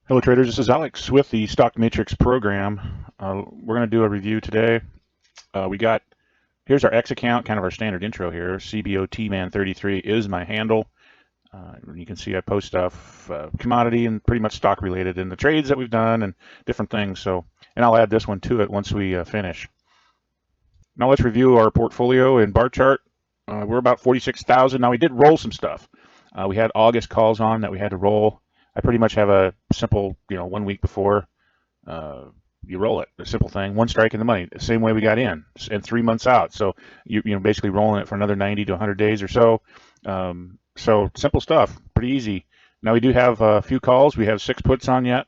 Hello traders, this is Alex with the StockMatrix program. We're going to do a review today. Here's our X account, kind of our standard intro here. CBOTman33 is my handle. You can see I post stuff, commodity and pretty much stock related in the trades that we've done and different things. And I'll add this one to it once we finish. Now let's review our portfolio in bar chart. We're about 46,000. Now we did roll some stuff. We had August calls on that we had to roll. I pretty much have a simple, 1 week before you roll it, a simple thing, one strike in the money, the same way we got in, and 3 months out. So basically rolling it for another 90 to 100 days or so. So simple stuff, pretty easy. Now we do have a few calls. We have 6 puts on yet.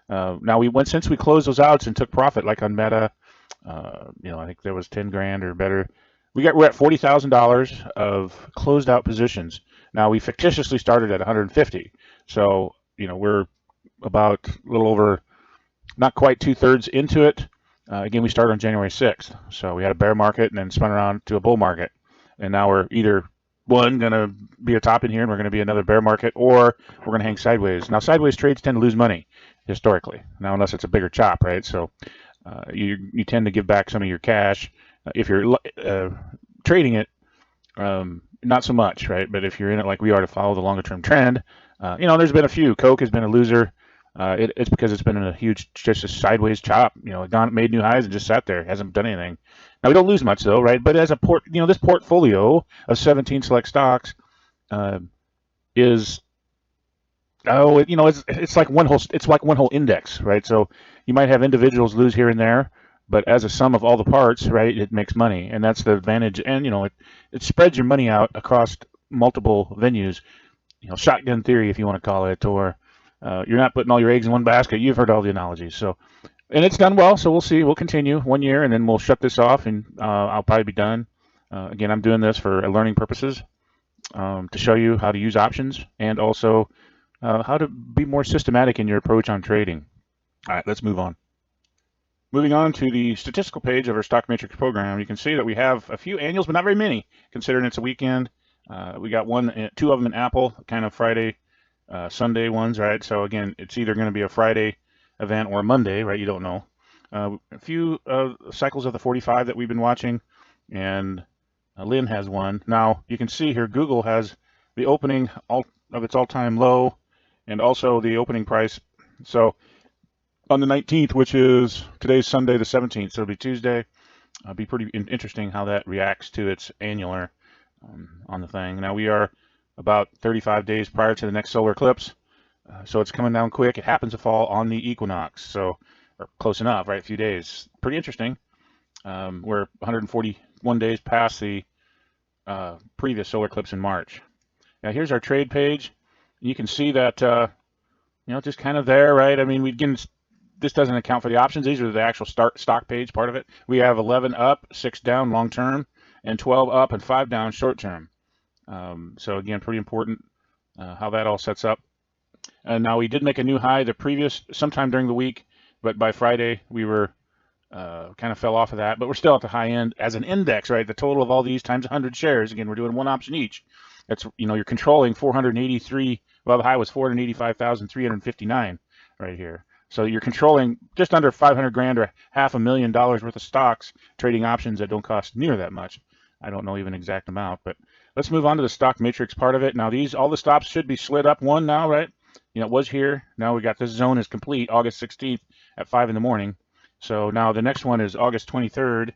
Now since we closed those outs and took profit, like on Meta, I think there was 10 grand or better. We're at $40,000 of closed out positions. Now we fictitiously started at 150, so we're about a little over, not quite 2/3 into it. Again, we started on January 6th, so we had a bear market and then spun around to a bull market, and now we're either going to be a top in here and we're going to be another bear market, or we're going to hang sideways. Now sideways trades tend to lose money historically. Now unless it's a bigger chop, right? So you tend to give back some of your cash if you're trading it. Not so much, right? But if you're in it like we are to follow the longer term trend, there's been a few. Coke has been a loser. It's because it's been in a huge, just a sideways chop. Made new highs and just sat there, hasn't done anything. Now we don't lose much though, right? But as a this portfolio of 17 select stocks is, it's like one whole index, right? So you might have individuals lose here and there, but as a sum of all the parts, right, it makes money, and that's the advantage. And it spreads your money out across multiple venues. Shotgun theory, if you want to call it, or you're not putting all your eggs in one basket. You've heard all the analogies. So, and it's done well. So we'll see. We'll continue 1 year, and then we'll shut this off, and I'll probably be done. Again, I'm doing this for learning purposes, to show you how to use options and also how to be more systematic in your approach on trading. All right, let's move on. Moving on to the statistical page of our StockMatrix program, you can see that we have a few annuals, but not very many, considering it's a weekend. We got two of them in Apple, kind of Friday, Sunday ones, right? So again, it's either going to be a Friday event or a Monday, right? You don't know. A few cycles of the 45 that we've been watching, and Lynn has one. Now you can see here Google has the opening of its all-time low, and also the opening price. So on the 19th, which is today's Sunday the 17th, so it'll be Tuesday. It'll be pretty interesting how that reacts to its annular on the thing. Now we are about 35 days prior to the next solar eclipse, so it's coming down quick. It happens to fall on the equinox, so or close enough, right? A few days. Pretty interesting. We're 141 days past the previous solar eclipse in March. Now here's our trade page. You can see that just kind of there, right? I mean, this doesn't account for the options. These are the actual stock page part of it. We have 11 up, 6 down long term, and 12 up and 5 down short term. So again, pretty important how that all sets up. And now we did make a new high sometime during the week, but by Friday we were kind of fell off of that. But we're still at the high end as an index, right? The total of all these times 100 shares. Again, we're doing one option each. That's you're controlling 483. Well, the high was 485,359 right here. So you're controlling just under 500 grand or $500,000 worth of stocks, trading options that don't cost near that much. I don't know even exact amount, but let's move on to the stock matrix part of it. Now all the stops should be slid up one now, right? It was here. Now we got this zone is complete, August 16th at 5 in the morning. So now the next one is August 23rd,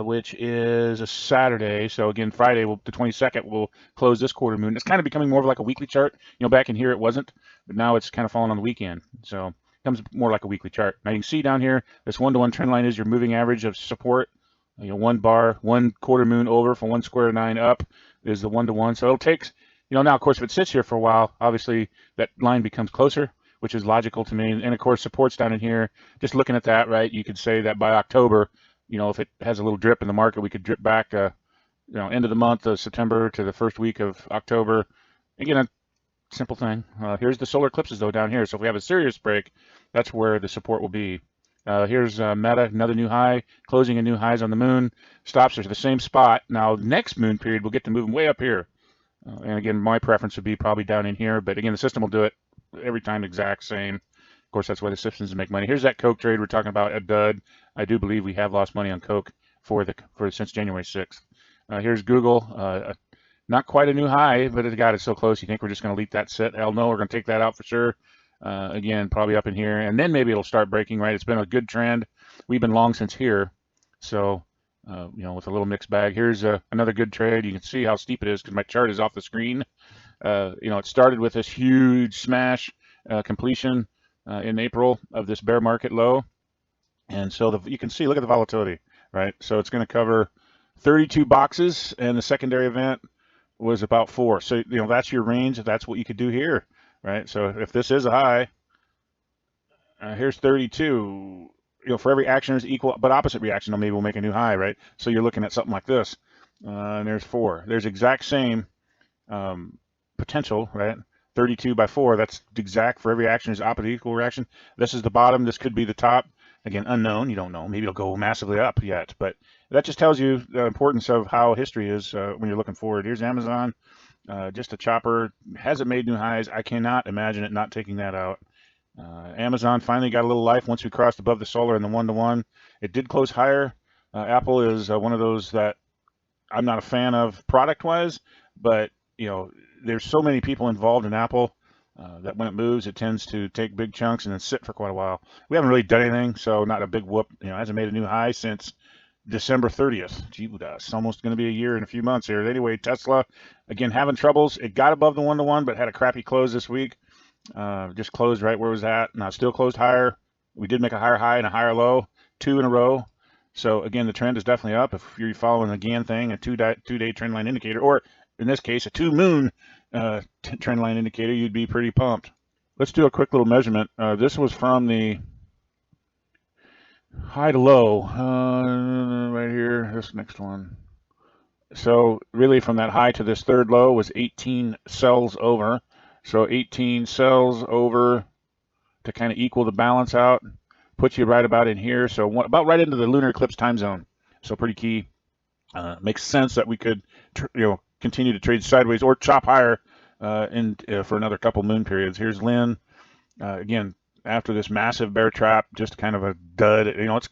which is a Saturday. So again, Friday, the 22nd, we'll close this quarter moon. It's kind of becoming more of like a weekly chart. Back in here it wasn't, but now it's kind of falling on the weekend. So it becomes more like a weekly chart. Now you can see down here, this 1-to-1 trend line is your moving average of support. 1 bar, 1 quarter moon over from 1 square 9 up is the 1-to-1. So it'll take, now of course, if it sits here for a while, obviously that line becomes closer, which is logical to me. And of course, support's down in here. Just looking at that, right, you could say that by October, if it has a little drip in the market, we could drip back, end of the month of September to the first week of October. Again, a simple thing. Here's the solar eclipses though down here. So if we have a serious break, that's where the support will be. Here's Meta, another new high, closing a new highs on the moon. Stops are the same spot. Now, next moon period, we'll get to move them way up here. And again, my preference would be probably down in here, but again, the system will do it. every time exact same. Of course, that's why the systems make money. Here's that Coke trade we're talking about, a dud. I do believe we have lost money on Coke since January 6th. Here's Google, not quite a new high, but it got it so close. You think we're just going to let that sit? Hell no, we're going to take that out for sure. Again, probably up in here, and then maybe it'll start breaking. Right, it's been a good trend. We've been long since here, so with a little mixed bag. Here's another good trade. You can see how steep it is because my chart is off the screen. It started with this huge smash completion in April of this bear market low, and so you can see, look at the volatility, right? So it's going to cover 32 boxes, and the secondary event was about 4. So that's your range. That's what you could do here, right? So if this is a high, here's 32. For every action there's equal but opposite reaction. Maybe we'll make a new high, right? So you're looking at something like this, and there's 4. There's exact same potential, right? 32 by 4. That's exact for every action is opposite equal reaction. This is the bottom. This could be the top. Again, unknown. You don't know. Maybe it'll go massively up yet, but that just tells you the importance of how history is when you're looking forward. Here's Amazon, just a chopper. Hasn't made new highs. I cannot imagine it not taking that out. Amazon finally got a little life once we crossed above the solar and the 1-to-1. It did close higher. Apple is one of those that I'm not a fan of product-wise, but there's so many people involved in Apple that when it moves, it tends to take big chunks and then sit for quite a while. We haven't really done anything, so not a big whoop. Hasn't made a new high since December 30th. Gee, it's almost going to be a year in a few months here. Anyway, Tesla, again, having troubles. It got above the 1-to-1, but had a crappy close this week. Just closed right where it was at. Now still closed higher. We did make a higher high and a higher low, 2 in a row. So again, the trend is definitely up. If you're following the GAN thing, a two-day trend line indicator, or in this case, a 2-moon trend line indicator, you'd be pretty pumped. Let's do a quick little measurement. This was from the high to low, right here, this next one. So really from that high to this third low was 18 cells over. So 18 cells over to kind of equal the balance out, puts you right about in here. So about right into the lunar eclipse time zone. So pretty key. Makes sense that we could, continue to trade sideways or chop higher for another couple moon periods. Here's Lynn. Again, after this massive bear trap, just kind of a dud.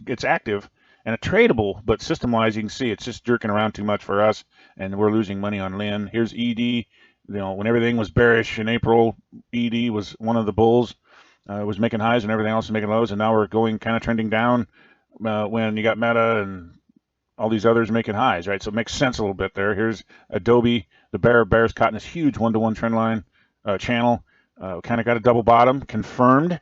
It's active and a tradable, but system-wise, you can see it's just jerking around too much for us, and we're losing money on Lynn. Here's ED. When everything was bearish in April, ED was one of the bulls. It was making highs and everything else was making lows, and now we're going kind of trending down when you got Meta and all these others making highs, right? So it makes sense a little bit there. Here's Adobe. The bear's caught in this huge 1-to-1 trend line channel. Kind of got a double bottom confirmed.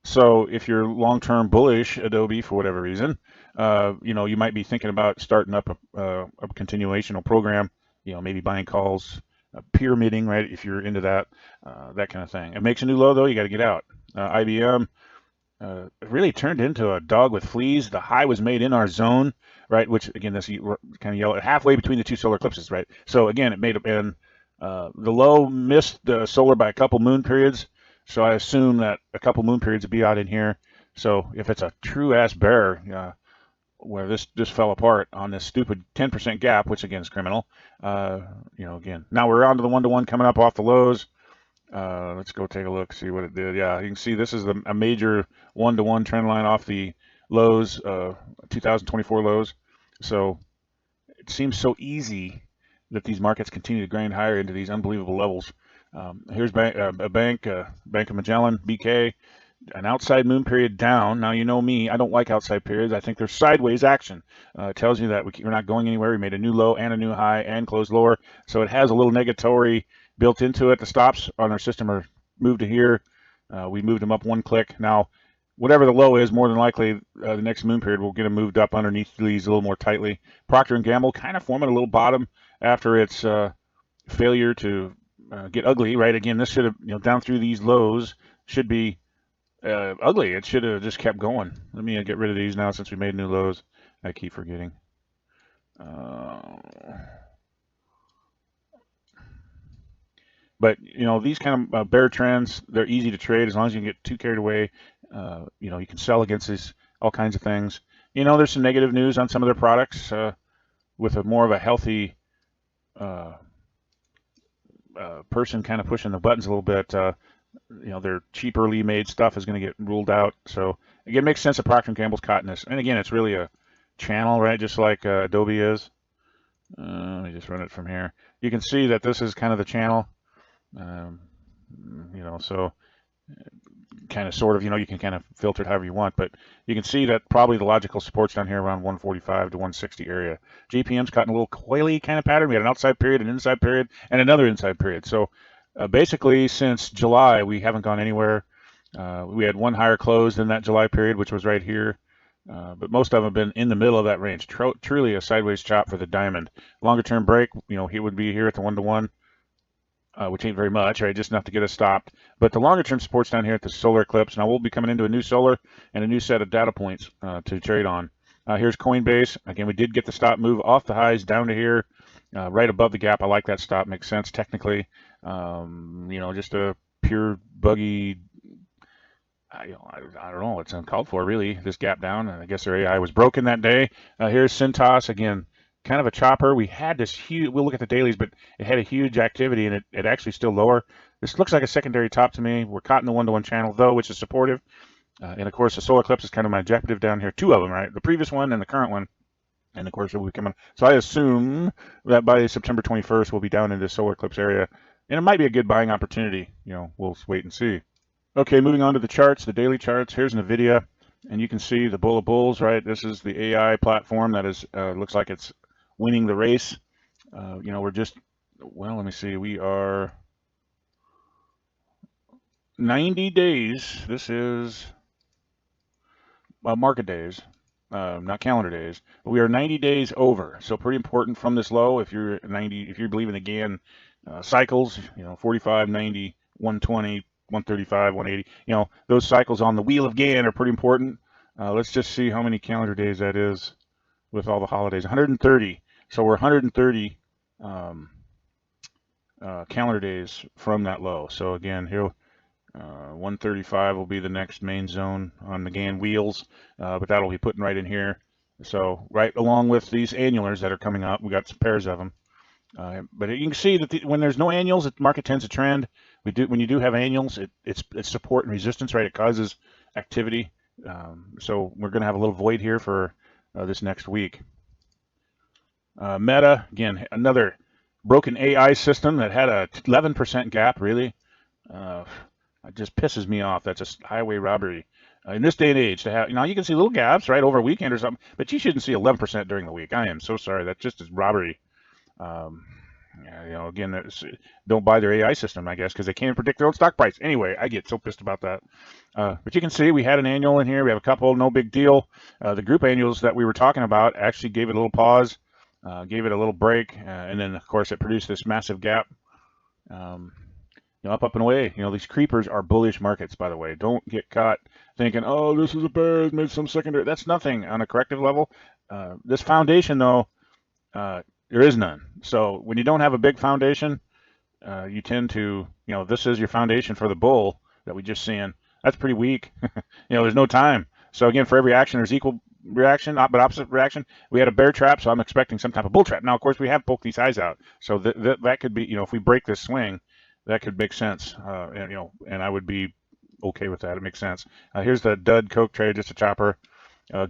So if you're long-term bullish Adobe for whatever reason, you might be thinking about starting up a continuational program, maybe buying calls, pyramiding, right? If you're into that kind of thing. It makes a new low though, you got to get out. IBM really turned into a dog with fleas. The high was made in our zone, right? Which again, this kind of yellow, halfway between the two solar eclipses, right? So again, it made up in the low missed the solar by a couple moon periods. So I assume that a couple moon periods would be out in here. So if it's a true ass bear, where this just fell apart on this stupid 10% gap, which again is criminal. Again, now we're on to the 1-to-1 coming up off the lows. Let's go take a look, see what it did. Yeah, you can see this is a major 1-to-1 trend line off the lows, 2024 lows. So it seems so easy that these markets continue to grind higher into these unbelievable levels. Here's Bank of Magellan, BK, an outside moon period down. Now, you know me, I don't like outside periods. I think there's sideways action. It tells you that we're not going anywhere. We made a new low and a new high and closed lower. So it has a little negatory built into it. The stops on our system are moved to here. We moved them up one click. Now, whatever the low is, more than likely the next moon period will get them moved up underneath these a little more tightly. Procter & Gamble kind of forming a little bottom after its failure to get ugly, right? Again, this should have, down through these lows should be ugly. It should have just kept going. Let me get rid of these now since we made new lows. I keep forgetting. But these kind of bear trends, they're easy to trade as long as you can get too carried away. You can sell against these all kinds of things. There's some negative news on some of their products with a more of a healthy person kind of pushing the buttons a little bit. their cheaperly made stuff is going to get ruled out. So again, it makes sense that Procter & Gamble's caught in this. And again, it's really a channel, right? Just like Adobe is. Let me just run it from here. You can see that this is kind of the channel. Um, so kind of sort of, you can kind of filter it however you want, but you can see that probably the logical support's down here around 145 to 160 area. JPM's caught in a little coily kind of pattern. We had an outside period, an inside period, and another inside period. So basically since July, we haven't gone anywhere. We had one higher close than that July period, which was right here. But most of them have been in the middle of that range. Truly a sideways chop for the diamond. Longer term break, he would be here at the 1-to-1. Which ain't very much, right? Just enough to get us stopped. But the longer term support's down here at the solar eclipse. Now we'll be coming into a new solar and a new set of data points to trade on. Here's Coinbase. Again, we did get the stop move off the highs down to here, right above the gap. I like that stop. Makes sense technically. Just a pure buggy. I don't know. It's uncalled for, really. This gap down. I guess their AI was broken that day. Here's Cintas again. Kind of a chopper. We had this huge, we'll look at the dailies, but it had a huge activity and it actually still lower. This looks like a secondary top to me. We're caught in the 1-to-1 channel though, which is supportive. And of course the solar eclipse is kind of my objective down here. Two of them, right? The previous one and the current one. And of course it will be coming. So I assume that by September 21st, we'll be down in this solar eclipse area. And it might be a good buying opportunity. We'll wait and see. Okay, moving on to the charts, the daily charts. Here's NVIDIA. And you can see the bull of bulls, right? This is the AI platform that is, looks like it's winning the race. We're just, well, let me see, we are 90 days. This is market days, not calendar days. But we are 90 days over, so pretty important from this low. If you're believing the Gann cycles, 45, 90, 120, 135, 180. Those cycles on the wheel of Gann are pretty important. Let's just see how many calendar days that is with all the holidays. 130. So we're 130 calendar days from that low. So again, here 135 will be the next main zone on the Gann wheels, but that'll be putting right in here. So right along with these annulars that are coming up, we got some pairs of them. But you can see that when there's no annuals, the market tends to trend. When you do have annuals, it's support and resistance, right? It causes activity. So we're going to have a little void here for this next week. Meta, again, another broken AI system that had a 11% gap, really. It just pisses me off. That's a highway robbery. In this day and age, to have, you can see little gaps, right, over a weekend or something, but you shouldn't see 11% during the week. I am so sorry. That just is robbery. Again, don't buy their AI system, I guess, because they can't predict their own stock price. Anyway, I get so pissed about that. But you can see we had an annual in here. We have a couple, no big deal. The group annuals that we were talking about actually gave it a little pause. Gave it a little break, and then of course it produced this massive gap. Up and away. These creepers are bullish markets, by the way. Don't get caught thinking, oh, this is a bear, made some secondary. That's nothing on a corrective level. This foundation, though, there is none. So when you don't have a big foundation, you tend to, this is your foundation for the bull that we just seen. That's pretty weak. There's no time. So again, for every action, there's equal reaction, but opposite reaction. We had a bear trap, so I'm expecting some type of bull trap. Now, of course, we have poked these highs out, so that could be, if we break this swing, that could make sense, and I would be okay with that. It makes sense. Here's the dud Coke trade, just a chopper.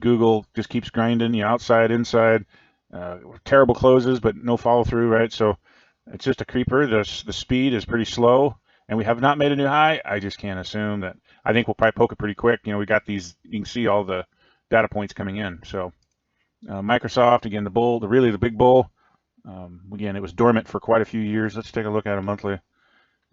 Google just keeps grinding, outside, inside, terrible closes, but no follow through, right? So it's just a creeper. The speed is pretty slow, and we have not made a new high. I just can't assume that. I think we'll probably poke it pretty quick. We got these. You can see all the data points coming in. So Microsoft, again, the big bull. Again, it was dormant for quite a few years. Let's take a look at it monthly.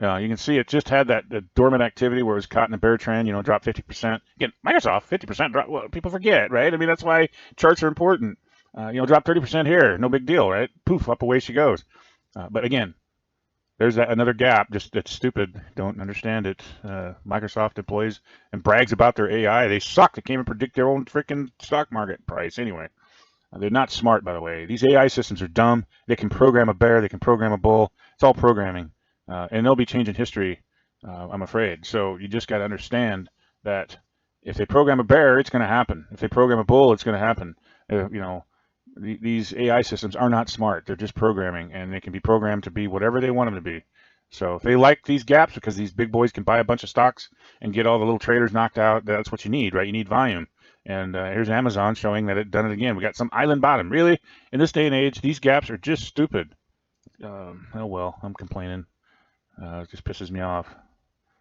You can see it just had that dormant activity where it was caught in a bear trend, dropped 50%. Again, Microsoft, 50% drop. Well, people forget, right? I mean, that's why charts are important. Drop 30% here, no big deal, right? Poof, up away she goes. But again, there's another gap. Just that's stupid. Don't understand it. Microsoft employs and brags about their AI. They suck. They can't even predict their own freaking stock market price. Anyway, they're not smart, by the way. These AI systems are dumb. They can program a bear. They can program a bull. It's all programming, and they'll be changing history. I'm afraid. So you just got to understand that if they program a bear, it's going to happen. If they program a bull, it's going to happen. These AI systems are not smart. They're just programming, and they can be programmed to be whatever they want them to be. So if they like these gaps because these big boys can buy a bunch of stocks and get all the little traders knocked out, that's what you need, right? You need volume. And here's Amazon showing that it done it again. We got some island bottom. Really, in this day and age, these gaps are just stupid. Oh well, I'm complaining. It just pisses me off.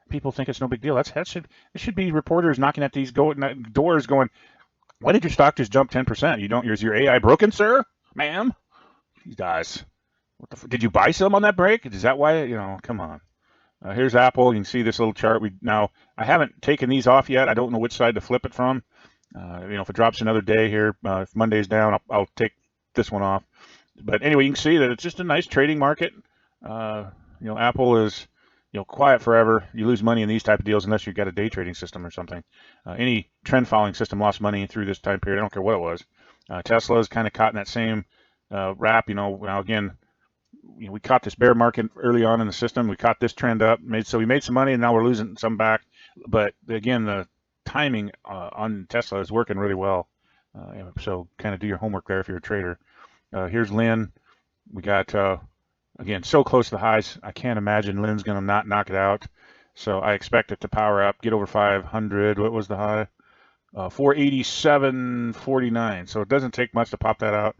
People think it's no big deal. It should be reporters knocking at these doors, going, "Why did your stock just jump 10%? You don't. Is your AI broken, sir, ma'am?" These guys. Did you buy some on that break? Is that why? Come on. Here's Apple. You can see this little chart. I haven't taken these off yet. I don't know which side to flip it from. If it drops another day here, if Monday's down, I'll take this one off. But anyway, you can see that it's just a nice trading market. Apple is, quiet forever. You lose money in these type of deals unless you've got a day trading system or something. Any trend following system lost money through this time period. I don't care what it was. Tesla is kind of caught in that same wrap. Now again, we caught this bear market early on in the system. We caught this trend up, we made some money, and now we're losing some back. But again, the timing on Tesla is working really well. So kind of do your homework there if you're a trader. Here's Lynn. We got again so close to the highs. I can't imagine Lynn's going to not knock it out. So I expect it to power up, get over 500. What was the high? 487.49. So it doesn't take much to pop that out.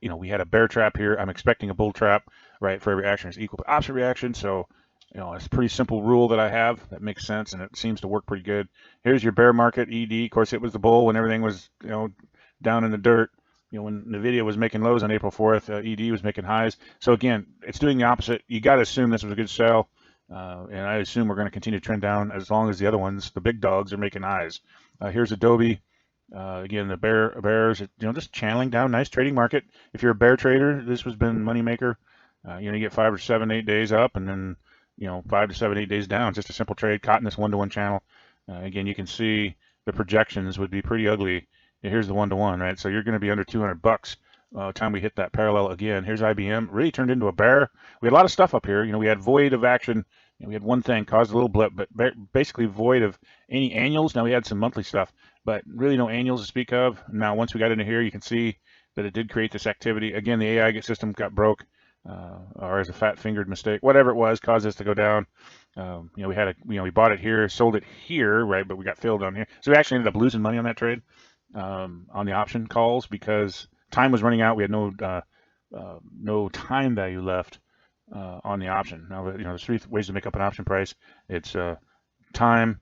We had a bear trap here. I'm expecting a bull trap, right? For every action is equal to opposite reaction. So, it's a pretty simple rule that I have that makes sense, and it seems to work pretty good. Here's your bear market, ED. Of course, it was the bull when everything was, down in the dirt. When NVIDIA was making lows on April 4th, ED was making highs. So again, it's doing the opposite. You got to assume this was a good sell, and I assume we're going to continue to trend down as long as the other ones, the big dogs, are making highs. Here's Adobe. Again, the bears, just channeling down. Nice trading market. If you're a bear trader, this has been moneymaker. You get 5 or 7, 8 days up, and then 5 to 7, 8 days down. Just a simple trade caught in this one-to-one channel. Again, you can see the projections would be pretty ugly. Here's the one-to-one, right? So you're going to be under 200 bucks time we hit that parallel again. Here's IBM. Really turned into a bear. We had a lot of stuff up here. We had void of action. We had one thing caused a little blip, but basically void of any annuals. Now we had some monthly stuff, but really no annuals to speak of. Now once we got into here, you can see that it did create this activity. Again, the AI system got broke, or as a fat-fingered mistake, whatever it was, caused this to go down. We bought it here, sold it here, right? But we got filled on here, so we actually ended up losing money on that trade on the option calls because time was running out. We had no time value left on the option. Now, there's 3 ways to make up an option price. It's time,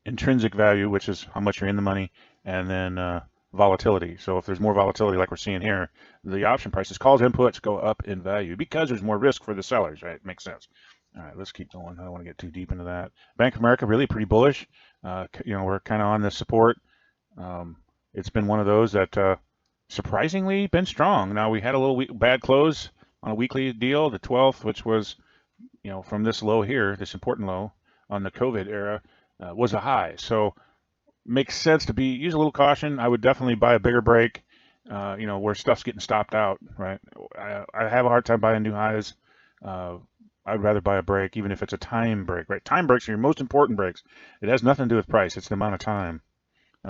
intrinsic value, which is how much you're in the money, and then volatility. So if there's more volatility like we're seeing here, the option prices, calls, inputs go up in value because there's more risk for the sellers, right? Makes sense. All right, let's keep going. I don't want to get too deep into that. Bank of America, really pretty bullish. We're kind of on this support. It's been one of those that surprisingly been strong. Now we had a little bad close on a weekly deal, the 12th, which was, from this low here, this important low on the COVID era, was a high. So makes sense to use a little caution. I would definitely buy a bigger break, where stuff's getting stopped out, right? I have a hard time buying new highs. I'd rather buy a break, even if it's a time break, right? Time breaks are your most important breaks. It has nothing to do with price. It's the amount of time.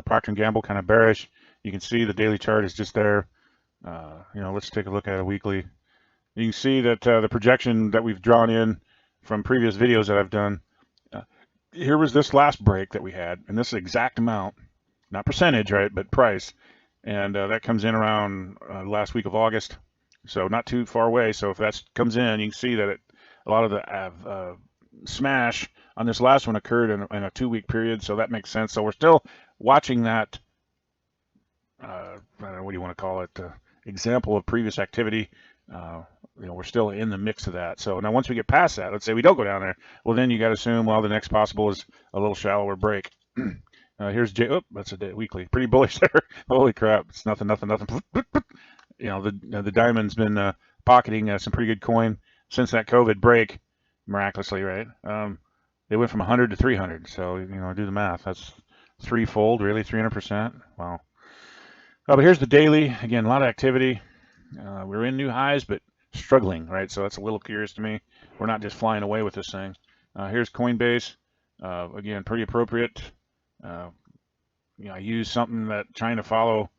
Procter & Gamble kind of bearish. You can see the daily chart is just there. Let's take a look at a weekly. You can see that the projection that we've drawn in from previous videos that I've done, here was this last break that we had, and this exact amount, not percentage, right, but price. And that comes in around last week of August, so not too far away. So if that comes in, you can see that a lot of the smash on this last one occurred in a 2-week period, so that makes sense. So we're still watching that, I don't know, what do you want to call it, example of previous activity. We're still in the mix of that. So now once we get past that, let's say we don't go down there, well, then you got to assume, well, the next possible is a little shallower break. Here's that's a weekly. Pretty bullish there. Holy crap. It's nothing. The diamond's been pocketing some pretty good coin since that COVID break, miraculously, right? They went from 100 to 300. So, do the math. That's threefold, really, 300%. Wow. But here's the daily. Again, a lot of activity. We're in new highs, but struggling, right? So that's a little curious to me. We're not just flying away with this thing. Here's Coinbase. Again, pretty appropriate. I use something that trying to follow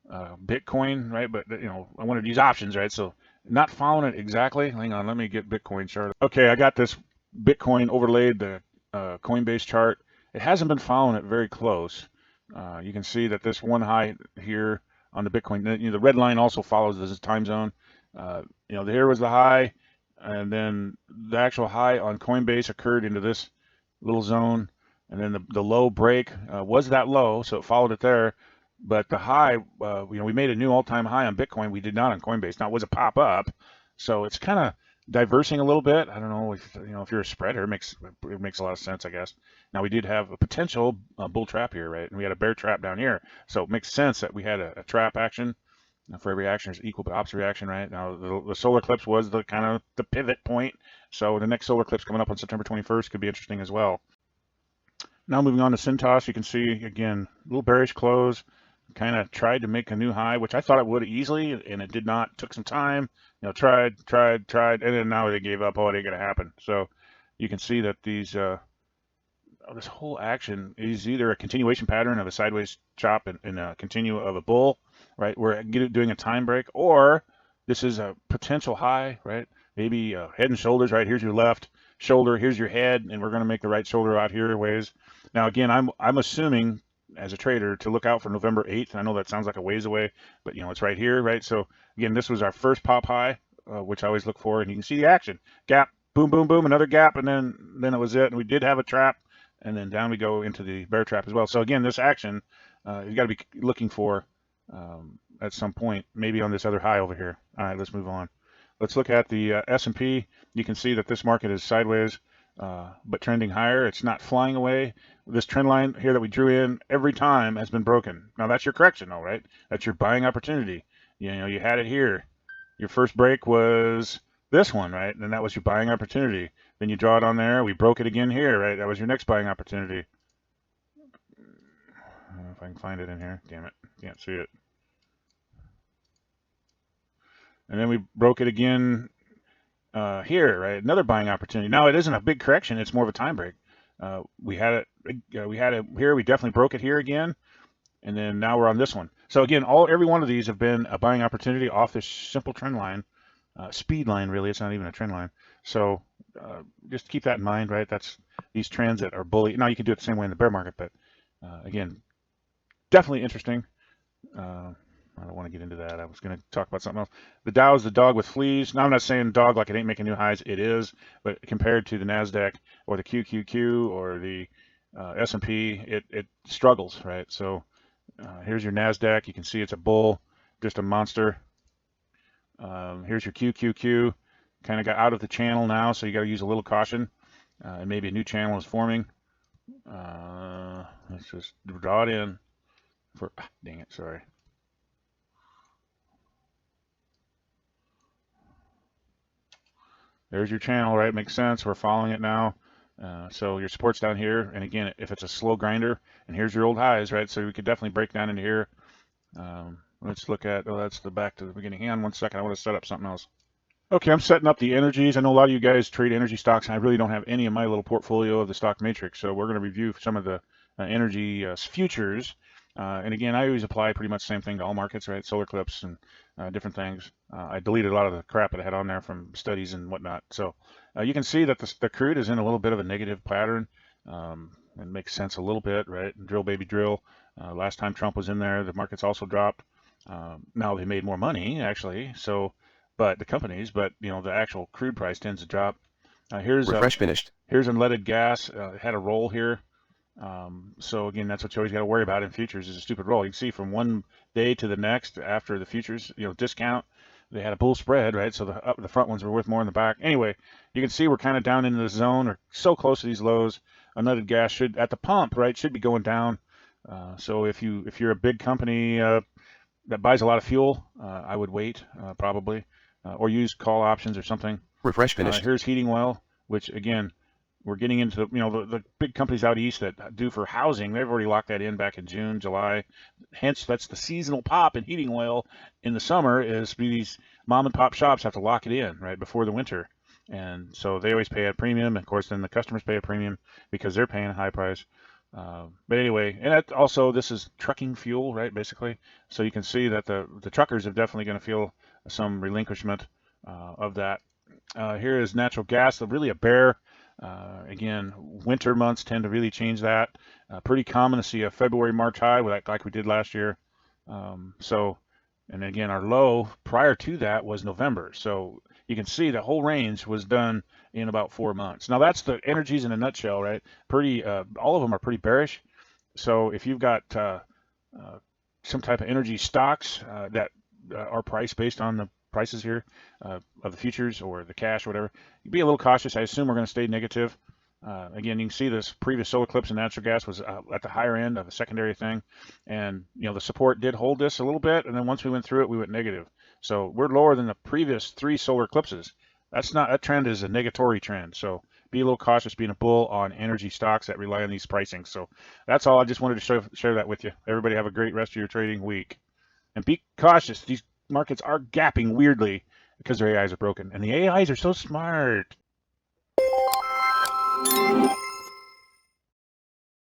Bitcoin, right? But I wanted to use options, right? So Not following it exactly. Hang on, let me get Bitcoin chart. Okay, I got this Bitcoin overlaid the Coinbase chart. It hasn't been following it very close. You can see that this one high here on the Bitcoin, the red line also follows this time zone. Here was the high, and then the actual high on Coinbase occurred into this little zone, and then the low break was that low, so it followed it there. But the high, we made a new all-time high on Bitcoin. We did not on Coinbase. Now it was a pop up, so it's kind of diversing a little bit. I don't know if you're a spreader, it makes a lot of sense, I guess. Now we did have a potential bull trap here, right? And we had a bear trap down here, so it makes sense that we had a trap action. Now for every action, there's equal but opposite reaction, right? Now the solar eclipse was the kind of the pivot point, so the next solar eclipse coming up on September 21st could be interesting as well. Now moving on to Cintas, you can see again a little bearish close. Kind of tried to make a new high, which I thought it would easily, and it did not. Took some time. Tried, and then now they gave up. Oh, it ain't gonna happen. So you can see that this whole action is either a continuation pattern of a sideways chop and a continue of a bull, right? We're doing a time break, or this is a potential high, right? Maybe head and shoulders, right? Here's your left shoulder, here's your head, and we're going to make the right shoulder out here ways. Now, again, I'm assuming as a trader to look out for November 8th. I know that sounds like a ways away, but it's right here, right? So again, this was our first pop high, which I always look for, and you can see the action. Gap, boom, boom, boom, another gap, and then it was it. And we did have a trap, and then down we go into the bear trap as well. So again, this action, you got to be looking for at some point, maybe on this other high over here. All right, let's move on. Let's look at the S&P. You can see that this market is sideways, but trending higher. It's not flying away. This trend line here that we drew in every time has been broken. Now that's your correction, all right? That's your buying opportunity. You had it here. Your first break was this one, right? And that was your buying opportunity. Then you draw it on there. We broke it again here, right? That was your next buying opportunity. I don't know if I can find it in here. Damn it. Can't see it. And then we broke it again here, right? Another buying opportunity. Now it isn't a big correction. It's more of a time break. We had it here. We definitely broke it here again. And then now we're on this one. So again, every one of these have been a buying opportunity off this simple trend line, speed line, really. It's not even a trend line. So just keep that in mind, right? That's these trends that are bully. Now you can do it the same way in the bear market, but again, definitely interesting. I don't want to get into that. I was going to talk about something else. The Dow is the dog with fleas. Now, I'm not saying dog like it ain't making new highs. It is, but compared to the NASDAQ or the QQQ or the S&P, it struggles, right? So here's your NASDAQ. You can see it's a bull, just a monster. Here's your QQQ. Kind of got out of the channel now, so you got to use a little caution. And maybe a new channel is forming. Let's just draw it in. Dang it, sorry. There's your channel, right? Makes sense. We're following it now. So your support's down here. And again, if it's a slow grinder, and here's your old highs, right? So we could definitely break down into here. Let's look at, that's the back to the beginning. Hang on one second. I want to set up something else. Okay, I'm setting up the energies. I know a lot of you guys trade energy stocks, and I really don't have any in my little portfolio of the StockMatrix. So we're going to review some of the energy futures. And again, I always apply pretty much the same thing to all markets, right? Solar eclipse and different things. I deleted a lot of the crap that I had on there from studies and whatnot. So you can see that the crude is in a little bit of a negative pattern. It makes sense a little bit, right? Drill, baby, drill. Last time Trump was in there, the markets also dropped. Now they made more money, actually. So, but the companies, the actual crude price tends to drop. Here's refresh finished. Here's unleaded gas. It had a roll here. So again, that's what you always got to worry about in futures is a stupid roll. You can see from one day to the next after the futures, discount, they had a bull spread, right? So the front ones were worth more in the back. Anyway, you can see we're kind of down into the zone or so close to these lows. Unleaded gas should at the pump, right, should be going down. So if you're a big company that buys a lot of fuel, I would wait probably or use call options or something. Refresh finished. Here's heating oil, which again, we're getting into the big companies out east that do for housing. They've already locked that in back in June, July. Hence, that's the seasonal pop in heating oil in the summer is these mom and pop shops have to lock it in right before the winter. And so they always pay a premium. Of course, then the customers pay a premium because they're paying a high price. But anyway, and also this is trucking fuel, right, basically. So you can see that the truckers are definitely going to feel some relinquishment of that. Here is natural gas, really a bear. Again, winter months tend to really change that. Pretty common to see a February, March high like we did last year. And again, our low prior to that was November. So you can see the whole range was done in about 4 months. Now that's the energies in a nutshell, right? Pretty, all of them are pretty bearish. So if you've got some type of energy stocks that are priced based on the prices here of the futures or the cash or whatever, you be a little cautious. I assume we're going to stay negative. Again, you can see this previous solar eclipse in natural gas was at the higher end of a secondary thing, and the support did hold this a little bit, and then once we went through it, we went negative. So we're lower than the previous 3 solar eclipses. That trend is a negatory trend. So be a little cautious being a bull on energy stocks that rely on these pricings. So that's all. I just wanted to share that with you. Everybody have a great rest of your trading week, and be cautious. These markets are gapping weirdly because their AIs are broken, and the AIs are so smart.